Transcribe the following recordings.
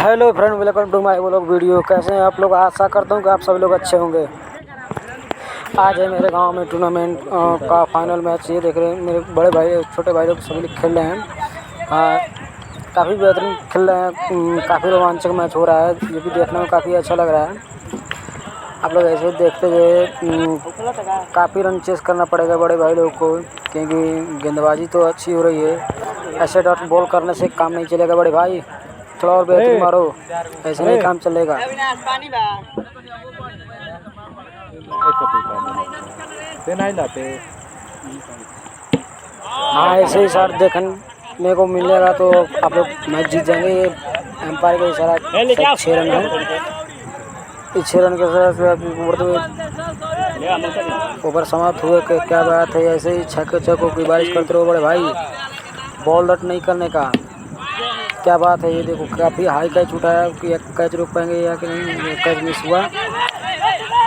Hello friend, welcome to my vlog video. कैसे हैं आप लोग? आशा करता हूँ कि आप सभी लोग अच्छे होंगे। आज है मेरे गांव में टूर्नामेंट का फाइनल मैच। ये देख रहे हैं मेरे बड़े भाई छोटे भाई लोग सभी लोग खेल रहे हैं। काफ़ी बेहतरीन खेल रहे हैं। काफ़ी रोमांचक मैच हो रहा है, ये भी देखने में काफ़ी अच्छा लग रहा है। आप लोग ऐसे देखते हुए काफ़ी रन चेस करना पड़ेगा बड़े भाई लोग को, क्योंकि गेंदबाजी तो अच्छी हो रही है। ऐसे डॉट बॉल करने से काम नहीं चलेगा बड़े भाई, थोड़ा और बेहतरीन मारो, ऐसे नहीं काम चलेगा। हाँ, ऐसे ही शॉट देखने को मिलेगा तो आप लोग मैच जीत जाएंगे। ये एम्पायर का इशारा 6 रन है। इस 6 रन के साथ ओवर समाप्त हुए। क्या बात है, ऐसे ही छक्कों की बारिश करते रहो बड़े भाई, बॉल रट नहीं करने का। क्या बात है, ये देखो काफ़ी हाई कैच उठाया कि कैच रोक पाएंगे या कि नहीं। कैच मिस हुआ।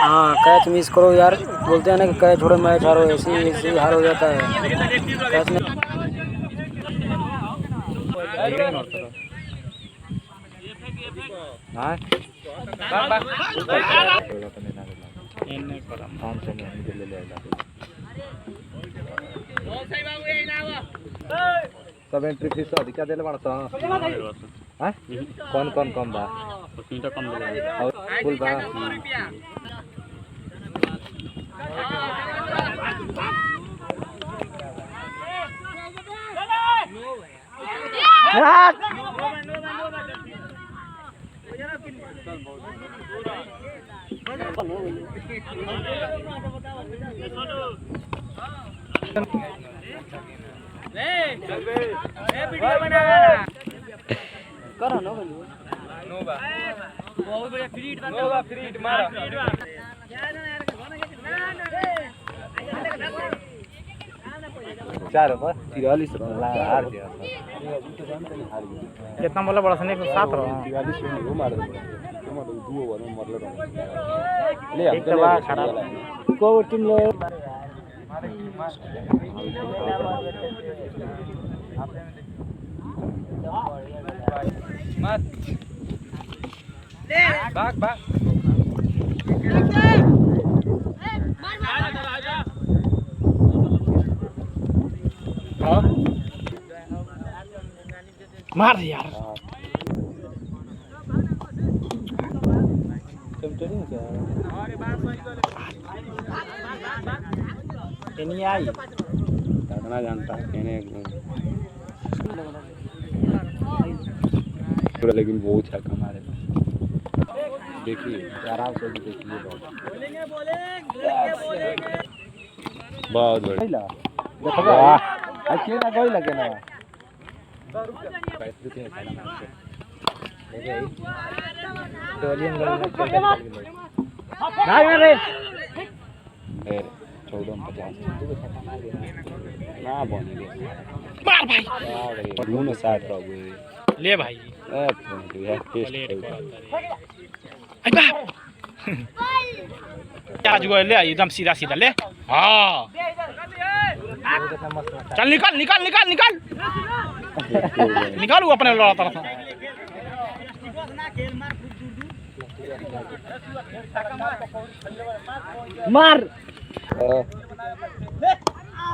हाँ, कैच मिस करो यार, बोलते हैं ना कि कैच छोड़ो मैच हारो, ऐसे ही हार हो जाता है। कैच नहीं सब एंट्री फीस अधिका देले बाड़ त हां कौन कौन कम बा उसमें कम देले और फुल बा वीडियो बना करो नो बा बहुत बढ़िया फ्रीट नो बा फ्रीट मार चार पर 43 रन हार गया। कितना बोला बड़ा सने को 7 रन 43 रन वो मार दो ओवर में मरले ले एक तो बा खराब को टीम ले मत भाग भाग मार यार नहीं आई तगड़ा जानता कहने लेकिन बहुत है हमारे देखिए आराम से देखिए बहुत बढ़िया देखो अच्छे ना कोई लगे ना नहीं रे 14-50 ना बनेगे मार भाई दोनों साथ रहोगे ले भाई यार टेस्ट आई बाप आज गो ले एकदम सीधा सीधा ले हां चल निकाल निकाल निकाल निकाल निकाल वो अपने लड़ाता था मार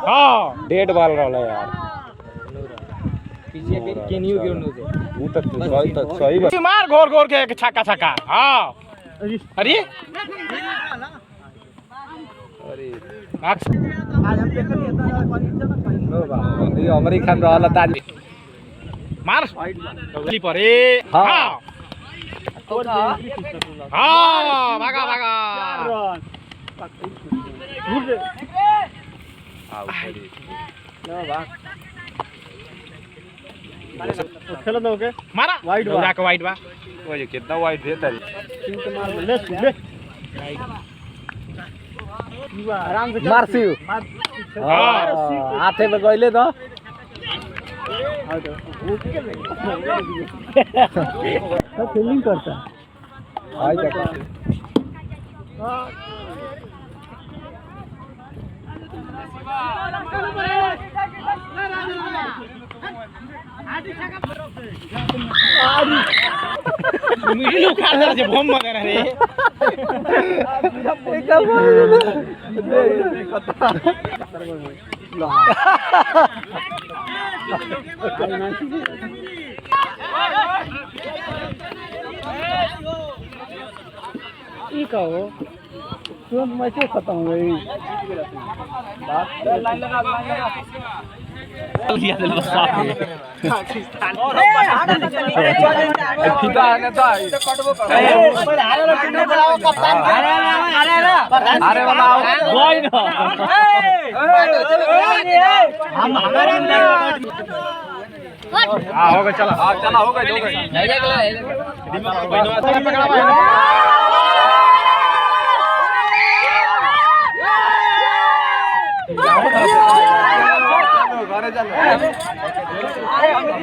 हां डेड बॉल रहला यार पीछे कैन यू गिव नो वो तक सही बात मार घोर घोर के छक्का छक्का हां अरे अरे आज हम देख ये अमेरिकन रहला ताज मार गली परे हां हां भागा भागा खेल दो के मारा वाइड बा का वाइड बा वो ये कितना वाइड देता है ले ले आराम से मारसी हां हाथे में गइले तो फीलिंग करता आई देखो आड़ी मिडिल उखाड़ दे जे बम मगर रे ई का हो तुरंत मैच खत्म हो गई लाइन लगा दिया दिल बसा फिदा आने तो अरे वाला गोई ना हम हमारे हां हो गया चला हां चला हो गया दिमाग बहनवा से पकड़ा घरे चल